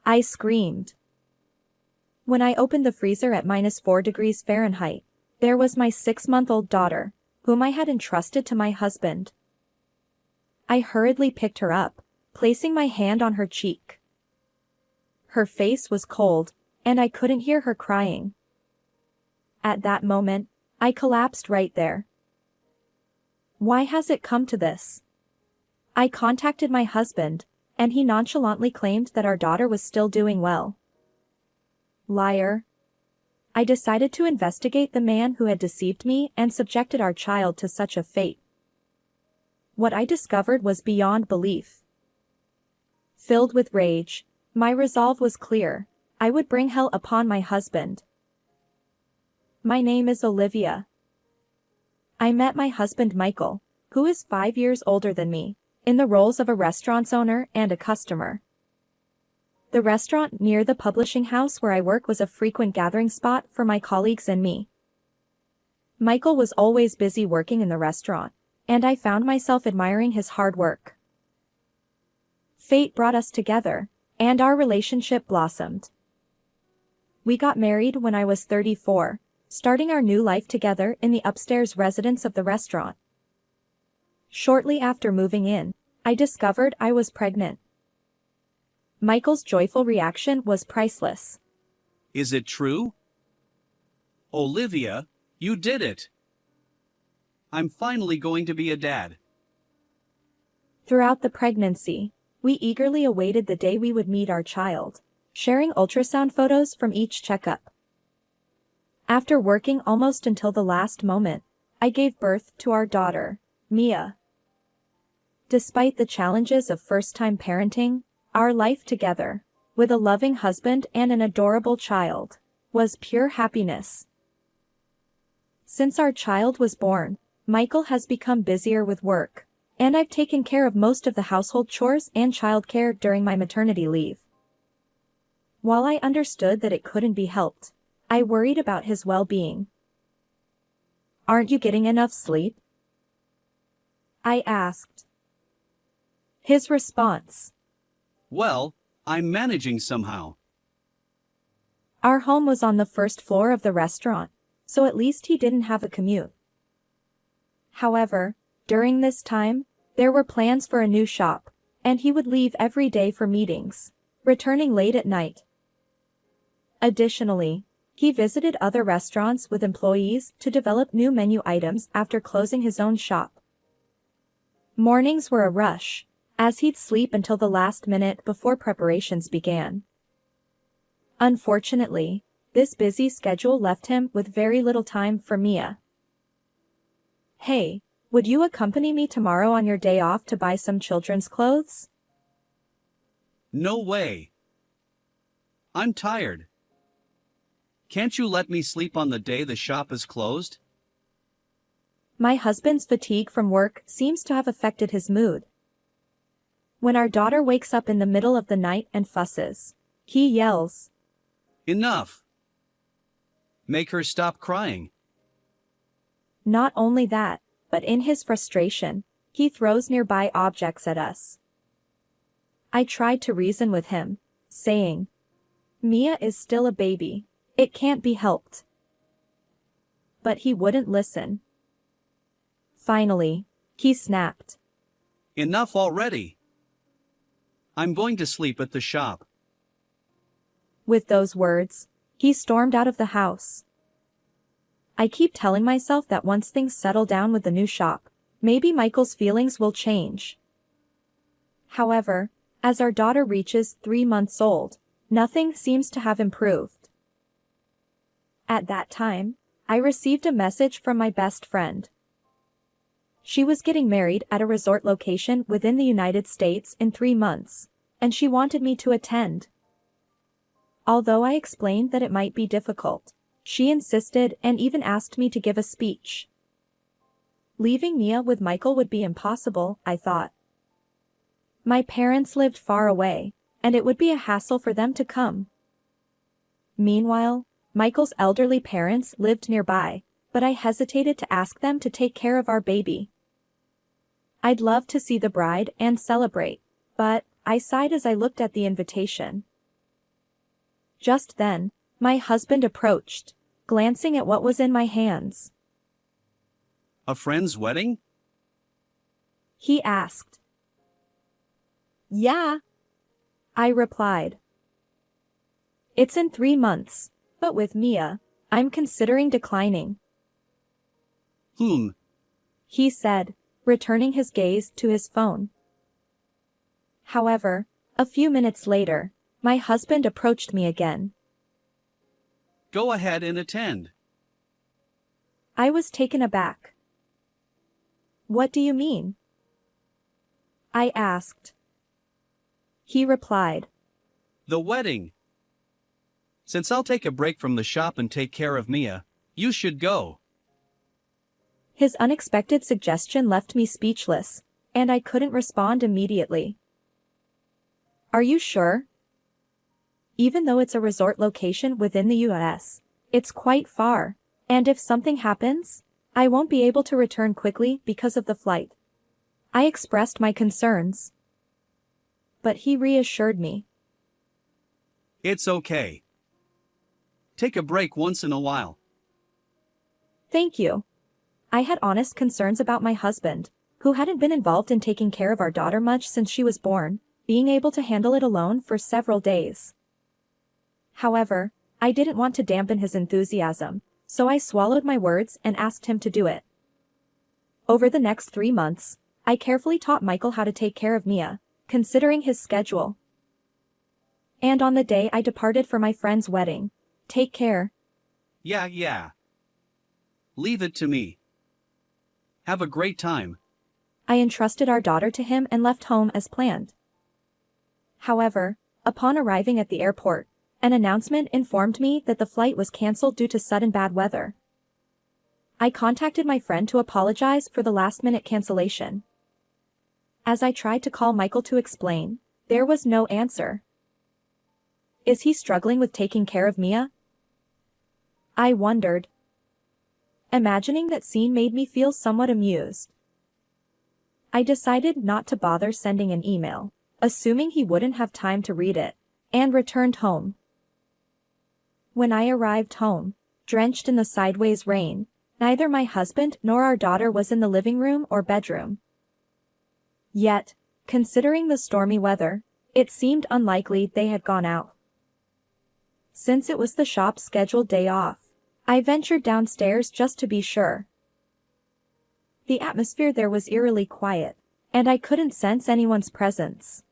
I screamed. When I opened the freezer at -4 degrees Fahrenheit, there was my 6-month-old daughter, whom I had entrusted to my husband. I hurriedly picked her up, placing my hand on her cheek. Her face was cold, and I couldn't hear her crying. At that moment, I collapsed right there. Why has it come to this? I contacted my husband, and he nonchalantly claimed that our daughter was still doing well. Liar. I decided to investigate the man who had deceived me and subjected our child to such a fate. What I discovered was beyond belief. Filled with rage, my resolve was clear: I would bring hell upon my husband. My name is Olivia. I met my husband Michael, who is 5 years older than me, in the roles of a restaurant's owner and a customer. The restaurant near the publishing house where I work was a frequent gathering spot for my colleagues and me. Michael was always busy working in the restaurant, and I found myself admiring his hard work. Fate brought us together, and our relationship blossomed. We got married when I was 34, starting our new life together in the upstairs residence of the restaurant. Shortly after moving in, I discovered I was pregnant. Michael's joyful reaction was priceless. Is it true? Olivia, you did it! I'm finally going to be a dad. Throughout the pregnancy, we eagerly awaited the day we would meet our child, sharing ultrasound photos from each checkup. After working almost until the last moment, I gave birth to our daughter, Mia. Despite the challenges of first-time parenting, our life together, with a loving husband and an adorable child, was pure happiness. Since our child was born, Michael has become busier with work, and I've taken care of most of the household chores and childcare during my maternity leave. While I understood that it couldn't be helped, I worried about his well-being. "Aren't you getting enough sleep?" I asked. His response: Well, I'm managing somehow. Our home was on the first floor of the restaurant, so at least he didn't have a commute. However, during this time, there were plans for a new shop, and he would leave every day for meetings, returning late at night. Additionally, he visited other restaurants with employees to develop new menu items after closing his own shop. Mornings were a rush, as he'd sleep until the last minute before preparations began. Unfortunately, this busy schedule left him with very little time for Mia. "Hey, would you accompany me tomorrow on your day off to buy some children's clothes?" No way. I'm tired. Can't you let me sleep on the day the shop is closed? My husband's fatigue from work seems to have affected his mood. When our daughter wakes up in the middle of the night and fusses, he yells, Enough! Make her stop crying. Not only that, but in his frustration, he throws nearby objects at us. I tried to reason with him, saying, "Mia is still a baby. It can't be helped." But he wouldn't listen. Finally, he snapped. Enough already! I'm going to sleep at the shop. With those words, he stormed out of the house. I keep telling myself that once things settle down with the new shop, maybe Michael's feelings will change. However, as our daughter reaches 3 months old, nothing seems to have improved. At that time, I received a message from my best friend. She was getting married at a resort location within the United States in 3 months, and she wanted me to attend. Although I explained that it might be difficult, she insisted and even asked me to give a speech. Leaving Mia with Michael would be impossible, I thought. My parents lived far away, and it would be a hassle for them to come. Meanwhile, Michael's elderly parents lived nearby, but I hesitated to ask them to take care of our baby. I'd love to see the bride and celebrate, but I sighed as I looked at the invitation. Just then, my husband approached, glancing at what was in my hands. A friend's wedding? He asked. Yeah, I replied. It's in 3 months, but with Mia, I'm considering declining, He said, returning his gaze to his phone. However, a few minutes later, my husband approached me again. Go ahead and attend. I was taken aback. What do you mean? I asked. He replied. The wedding. Since I'll take a break from the shop and take care of Mia, you should go. His unexpected suggestion left me speechless, and I couldn't respond immediately. Are you sure? Even though it's a resort location within the US, it's quite far, and if something happens, I won't be able to return quickly because of the flight. I expressed my concerns. But he reassured me. It's okay. Take a break once in a while. Thank you. I had honest concerns about my husband, who hadn't been involved in taking care of our daughter much since she was born, being able to handle it alone for several days. However, I didn't want to dampen his enthusiasm, so I swallowed my words and asked him to do it. Over the next 3 months, I carefully taught Michael how to take care of Mia, considering his schedule. And on the day I departed for my friend's wedding, take care. Yeah. Leave it to me. Have a great time. I entrusted our daughter to him and left home as planned. However, upon arriving at the airport, an announcement informed me that the flight was cancelled due to sudden bad weather. I contacted my friend to apologize for the last-minute cancellation. As I tried to call Michael to explain, there was no answer. Is he struggling with taking care of Mia? I wondered. Imagining that scene made me feel somewhat amused. I decided not to bother sending an email, assuming he wouldn't have time to read it, and returned home. When I arrived home, drenched in the sideways rain, neither my husband nor our daughter was in the living room or bedroom. Yet, considering the stormy weather, it seemed unlikely they had gone out. Since it was the shop's scheduled day off, I ventured downstairs just to be sure. The atmosphere there was eerily quiet, and I couldn't sense anyone's presence.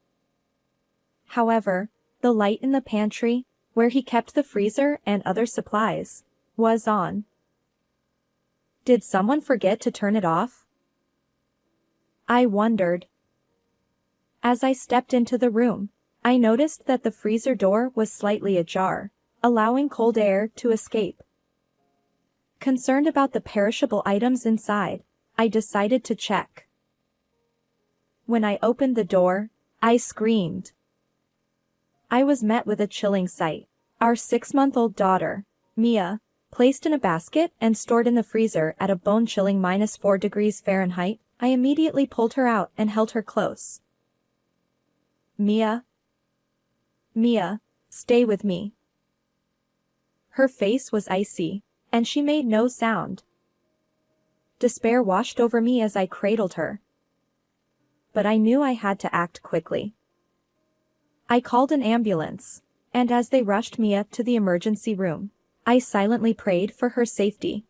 However, the light in the pantry, where he kept the freezer and other supplies, was on. Did someone forget to turn it off? I wondered. As I stepped into the room, I noticed that the freezer door was slightly ajar, allowing cold air to escape. Concerned about the perishable items inside, I decided to check. When I opened the door, I screamed. I was met with a chilling sight. Our 6-month-old daughter, Mia, placed in a basket and stored in the freezer at a bone-chilling -4 degrees Fahrenheit, I immediately pulled her out and held her close. Mia, stay with me. Her face was icy, and she made no sound. Despair washed over me as I cradled her. But I knew I had to act quickly. I called an ambulance, and as they rushed Mia to the emergency room, I silently prayed for her safety.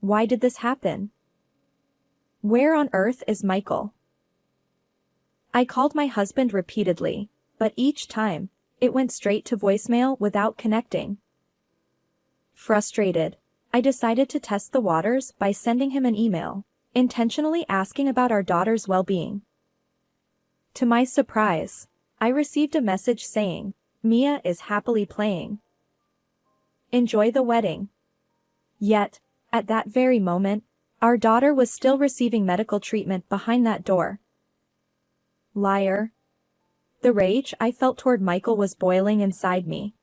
Why did this happen? Where on earth is Michael? I called my husband repeatedly, but each time, it went straight to voicemail without connecting. Frustrated, I decided to test the waters by sending him an email, intentionally asking about our daughter's well-being. To my surprise, I received a message saying, "Mia is happily playing. Enjoy the wedding." Yet, at that very moment, our daughter was still receiving medical treatment behind that door. Liar. The rage I felt toward Michael was boiling inside me.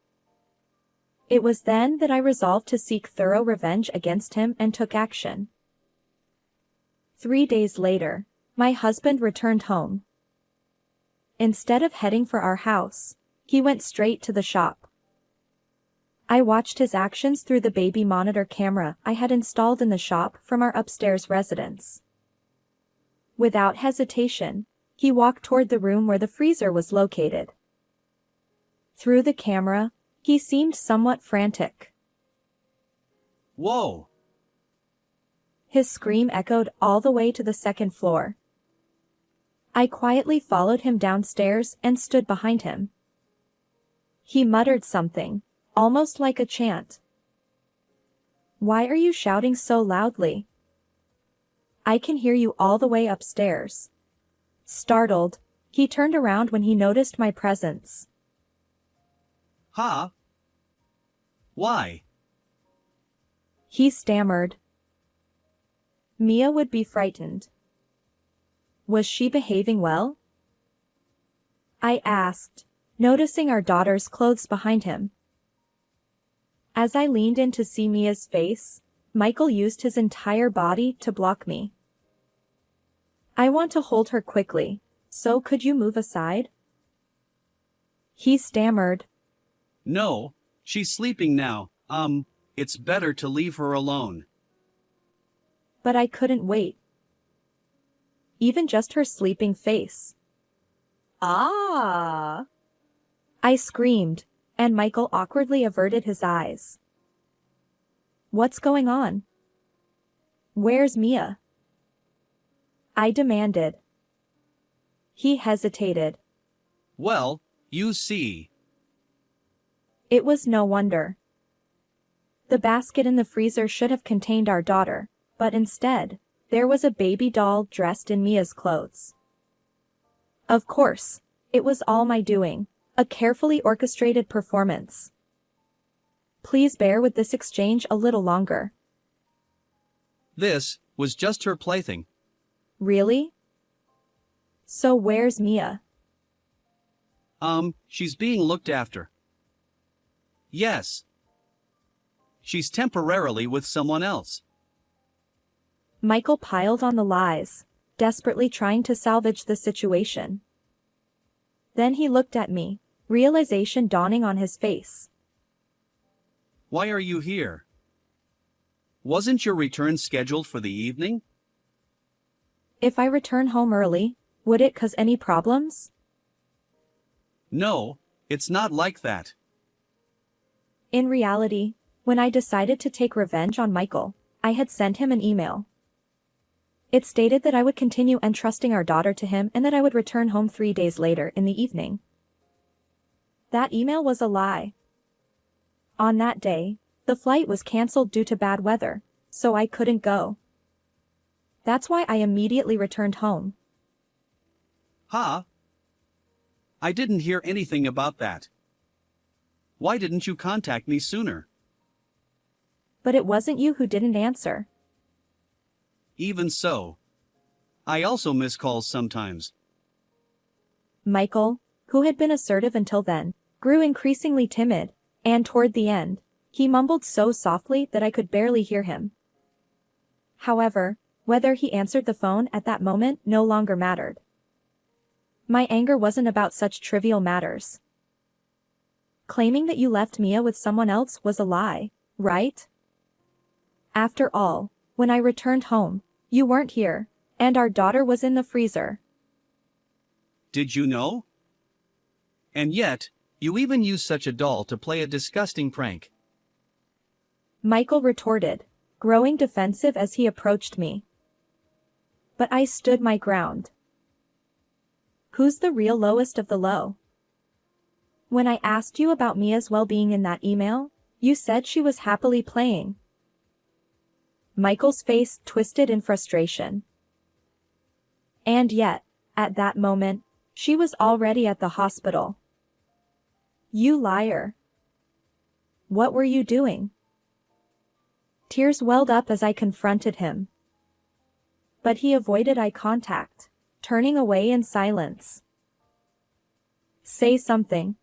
It was then that I resolved to seek thorough revenge against him and took action. 3 days later, my husband returned home. Instead of heading for our house, he went straight to the shop. I watched his actions through the baby monitor camera I had installed in the shop from our upstairs residence. Without hesitation, he walked toward the room where the freezer was located. Through the camera, he seemed somewhat frantic. Whoa! His scream echoed all the way to the second floor. I quietly followed him downstairs and stood behind him. He muttered something, almost like a chant. "Why are you shouting so loudly? I can hear you all the way upstairs." Startled, he turned around when he noticed my presence. Huh? Why? He stammered. Mia would be frightened. Was she behaving well? I asked, noticing our daughter's clothes behind him. As I leaned in to see Mia's face, Michael used his entire body to block me. "I want to hold her quickly, so could you move aside?" He stammered. No, she's sleeping now. It's better to leave her alone. But I couldn't wait. Even just her sleeping face. "Ah!" I screamed, and Michael awkwardly averted his eyes. "What's going on? Where's Mia?" I demanded. He hesitated. Well, you see. It was no wonder. The basket in the freezer should have contained our daughter, but instead, there was a baby doll dressed in Mia's clothes. Of course, it was all my doing, a carefully orchestrated performance. Please bear with this exchange a little longer. This was just her plaything. Really? So where's Mia? She's being looked after. Yes. She's temporarily with someone else. Michael piled on the lies, desperately trying to salvage the situation. Then he looked at me, realization dawning on his face. Why are you here? Wasn't your return scheduled for the evening? If I return home early, would it cause any problems? No, it's not like that. In reality, when I decided to take revenge on Michael, I had sent him an email. It stated that I would continue entrusting our daughter to him and that I would return home 3 days later in the evening. That email was a lie. On that day, the flight was cancelled due to bad weather, so I couldn't go. That's why I immediately returned home. Huh? I didn't hear anything about that. Why didn't you contact me sooner? But it wasn't you who didn't answer. Even so. I also miss calls sometimes. Michael, who had been assertive until then, grew increasingly timid, and toward the end, he mumbled so softly that I could barely hear him. However, whether he answered the phone at that moment no longer mattered. My anger wasn't about such trivial matters. Claiming that you left Mia with someone else was a lie, right? After all, when I returned home, you weren't here, and our daughter was in the freezer. Did you know? And yet, you even used such a doll to play a disgusting prank. Michael retorted, growing defensive as he approached me. But I stood my ground. Who's the real lowest of the low? When I asked you about Mia's well-being in that email, you said she was happily playing. Michael's face twisted in frustration. And yet, at that moment, she was already at the hospital. You liar. What were you doing? Tears welled up as I confronted him. But he avoided eye contact, turning away in silence. Say something,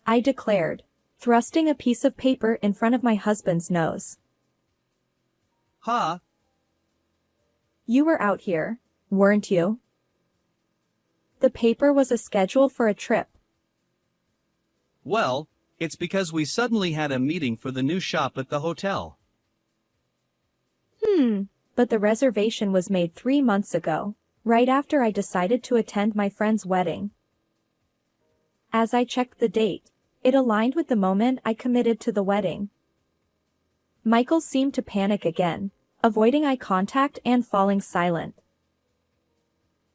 I declared, thrusting a piece of paper in front of my husband's nose. Huh? You were out here, weren't you? The paper was a schedule for a trip. Well, it's because we suddenly had a meeting for the new shop at the hotel. But the reservation was made 3 months ago, right after I decided to attend my friend's wedding. As I checked the date, it aligned with the moment I committed to the wedding. Michael seemed to panic again, avoiding eye contact and falling silent.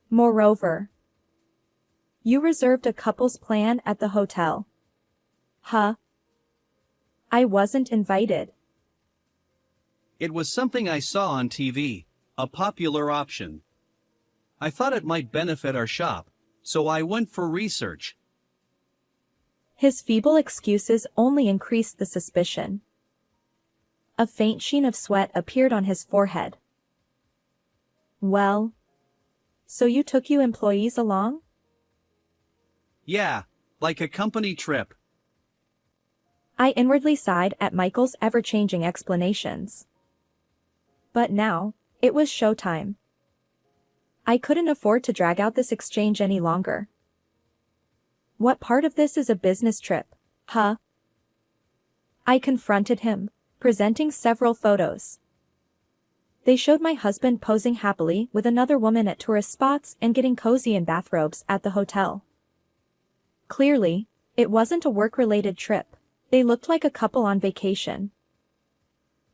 Moreover, you reserved a couple's plan at the hotel. Huh? I wasn't invited. It was something I saw on TV, a popular option. I thought it might benefit our shop, so I went for research. His feeble excuses only increased the suspicion. A faint sheen of sweat appeared on his forehead. Well, so you took you employees along? Yeah, like a company trip. I inwardly sighed at Michael's ever-changing explanations. But now, it was showtime. I couldn't afford to drag out this exchange any longer. What part of this is a business trip, huh? I confronted him, presenting several photos. They showed my husband posing happily with another woman at tourist spots and getting cozy in bathrobes at the hotel. Clearly, it wasn't a work-related trip. They looked like a couple on vacation.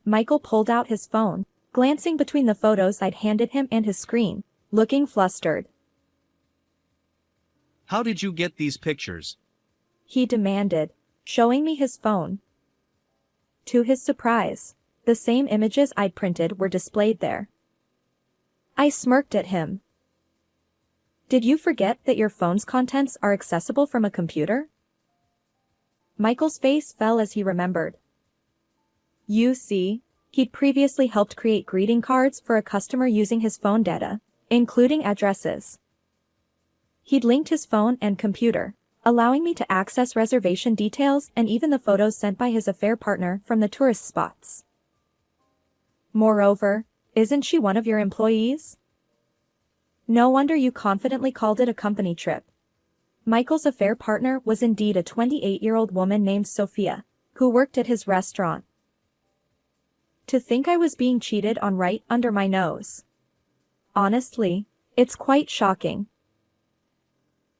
Michael pulled out his phone, glancing between the photos I'd handed him and his screen, looking flustered. How did you get these pictures? He demanded, showing me his phone. To his surprise, the same images I'd printed were displayed there. I smirked at him. Did you forget that your phone's contents are accessible from a computer? Michael's face fell as he remembered. You see, he'd previously helped create greeting cards for a customer using his phone data, including addresses. He'd linked his phone and computer, allowing me to access reservation details and even the photos sent by his affair partner from the tourist spots. Moreover, isn't she one of your employees? No wonder you confidently called it a company trip. Michael's affair partner was indeed a 28-year-old woman named Sophia, who worked at his restaurant. To think I was being cheated on right under my nose. Honestly, it's quite shocking.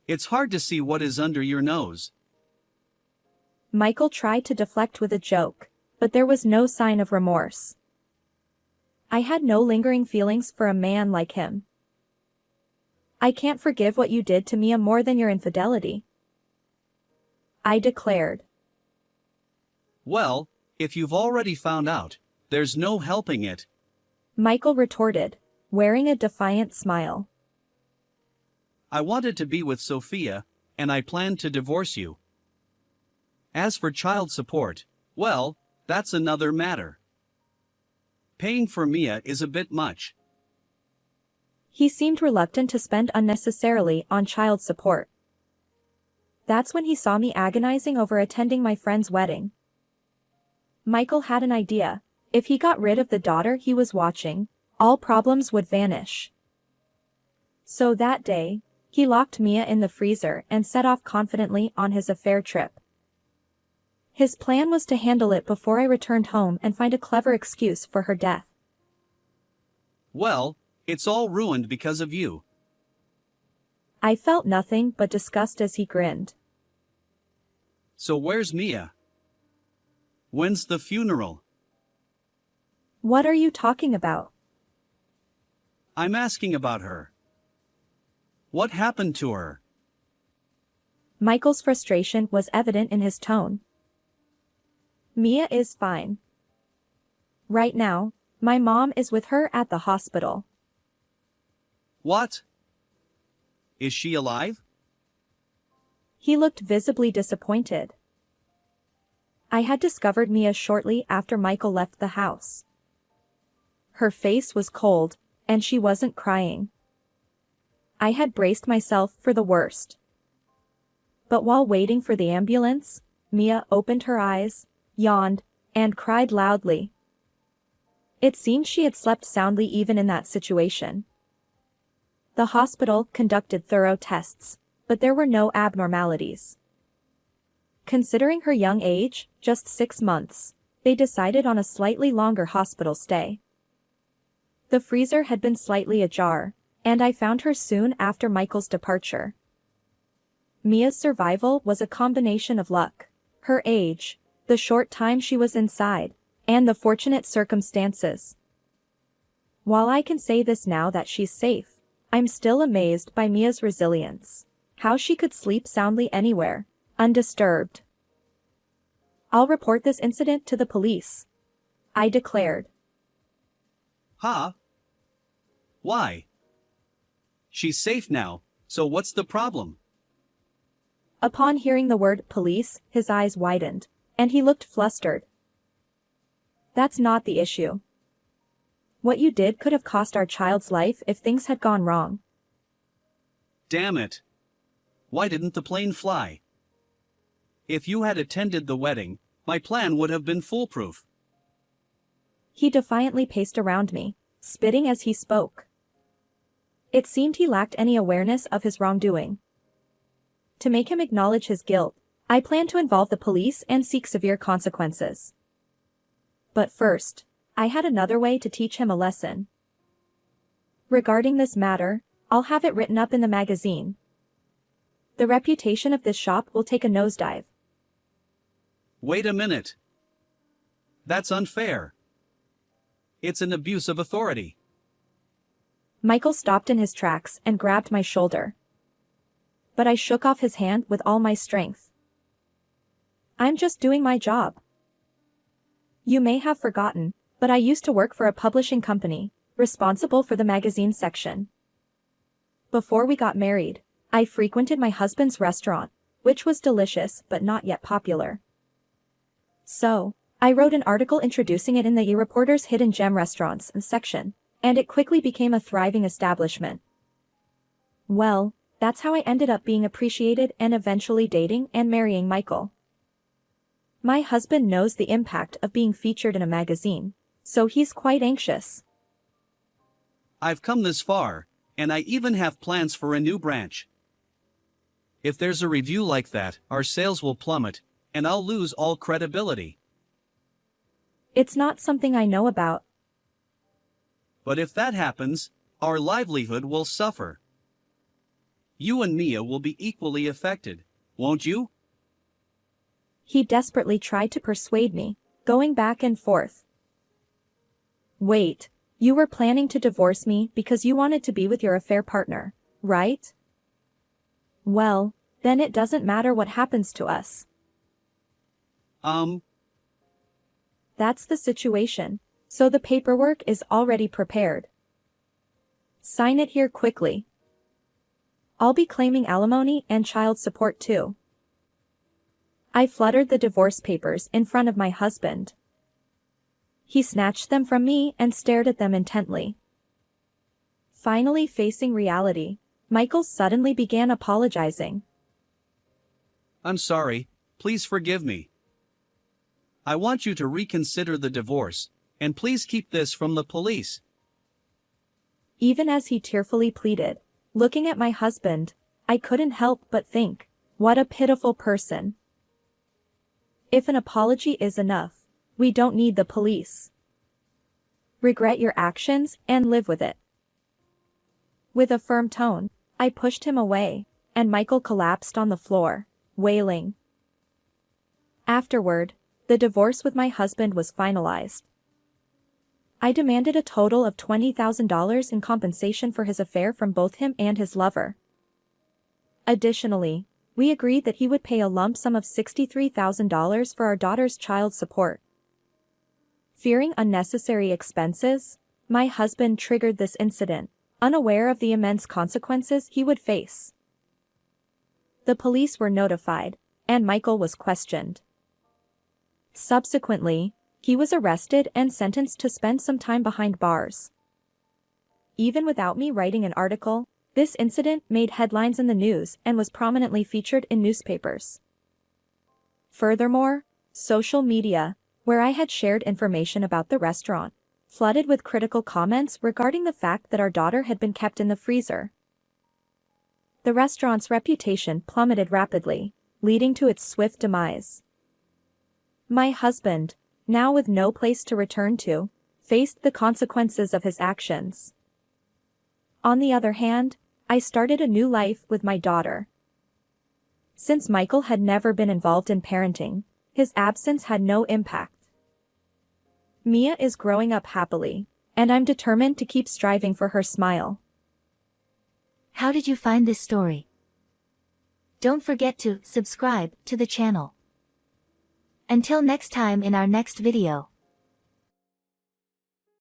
It's hard to see what is under your nose. Michael tried to deflect with a joke, but there was no sign of remorse. I had no lingering feelings for a man like him. I can't forgive what you did to Mia more than your infidelity, I declared. Well, if you've already found out, there's no helping it. Michael retorted, wearing a defiant smile. I wanted to be with Sophia, and I planned to divorce you. As for child support, well, that's another matter. Paying for Mia is a bit much. He seemed reluctant to spend unnecessarily on child support. That's when he saw me agonizing over attending my friend's wedding. Michael had an idea. If he got rid of the daughter he was watching, all problems would vanish. So that day, he locked Mia in the freezer and set off confidently on his affair trip. His plan was to handle it before I returned home and find a clever excuse for her death. Well, it's all ruined because of you. I felt nothing but disgust as he grinned. So where's Mia? When's the funeral? What are you talking about? I'm asking about her. What happened to her? Michael's frustration was evident in his tone. Mia is fine. Right now, my mom is with her at the hospital. What? Is she alive? He looked visibly disappointed. I had discovered Mia shortly after Michael left the house. Her face was cold, and she wasn't crying. I had braced myself for the worst. But while waiting for the ambulance, Mia opened her eyes, yawned, and cried loudly. It seemed she had slept soundly even in that situation. The hospital conducted thorough tests, but there were no abnormalities. Considering her young age, just 6 months, they decided on a slightly longer hospital stay. The freezer had been slightly ajar, and I found her soon after Michael's departure. Mia's survival was a combination of luck, her age, the short time she was inside, and the fortunate circumstances. While I can say this now that she's safe, I'm still amazed by Mia's resilience. How she could sleep soundly anywhere, undisturbed. "I'll report this incident to the police," I declared. Huh? Why? She's safe now, so what's the problem? Upon hearing the word police, his eyes widened, and he looked flustered. "That's not the issue. What you did could have cost our child's life if things had gone wrong." Damn it. Why didn't the plane fly? If you had attended the wedding, my plan would have been foolproof. He defiantly paced around me, spitting as he spoke. It seemed he lacked any awareness of his wrongdoing. To make him acknowledge his guilt, I planned to involve the police and seek severe consequences. But first, I had another way to teach him a lesson. Regarding this matter, I'll have it written up in the magazine. The reputation of this shop will take a nosedive. Wait a minute. That's unfair. It's an abuse of authority. Michael stopped in his tracks and grabbed my shoulder. But I shook off his hand with all my strength. "I'm just doing my job. You may have forgotten, but I used to work for a publishing company, responsible for the magazine section. Before we got married, I frequented my husband's restaurant, which was delicious but not yet popular. So, I wrote an article introducing it in the E-Reporter's Hidden Gem Restaurants section, and it quickly became a thriving establishment. Well, that's how I ended up being appreciated and eventually dating and marrying Michael. My husband knows the impact of being featured in a magazine, so he's quite anxious." I've come this far, and I even have plans for a new branch. If there's a review like that, our sales will plummet, and I'll lose all credibility. "It's not something I know about." But if that happens, our livelihood will suffer. You and Mia will be equally affected, won't you? He desperately tried to persuade me, going back and forth. "Wait, you were planning to divorce me because you wanted to be with your affair partner, right? Well, then it doesn't matter what happens to us." That's the situation, so the paperwork is already prepared. Sign it here quickly. I'll be claiming alimony and child support too. I fluttered the divorce papers in front of my husband. He snatched them from me and stared at them intently. Finally facing reality, Michael suddenly began apologizing. "I'm sorry, please forgive me. I want you to reconsider the divorce, and please keep this from the police." Even as he tearfully pleaded, looking at my husband, I couldn't help but think, what a pitiful person. If an apology is enough, we don't need the police. Regret your actions and live with it. With a firm tone, I pushed him away, and Michael collapsed on the floor, wailing. Afterward, the divorce with my husband was finalized. I demanded a total of $20,000 in compensation for his affair from both him and his lover. Additionally, we agreed that he would pay a lump sum of $63,000 for our daughter's child support. Fearing unnecessary expenses, my husband triggered this incident, unaware of the immense consequences he would face. The police were notified, and Michael was questioned. Subsequently, he was arrested and sentenced to spend some time behind bars. Even without me writing an article, this incident made headlines in the news and was prominently featured in newspapers. Furthermore, social media, where I had shared information about the restaurant, flooded with critical comments regarding the fact that our daughter had been kept in the freezer. The restaurant's reputation plummeted rapidly, leading to its swift demise. My husband, now with no place to return to, faced the consequences of his actions. On the other hand, I started a new life with my daughter. Since Michael had never been involved in parenting, his absence had no impact. Mia is growing up happily, and I'm determined to keep striving for her smile. How did you find this story? Don't forget to subscribe to the channel. Until next time in our next video.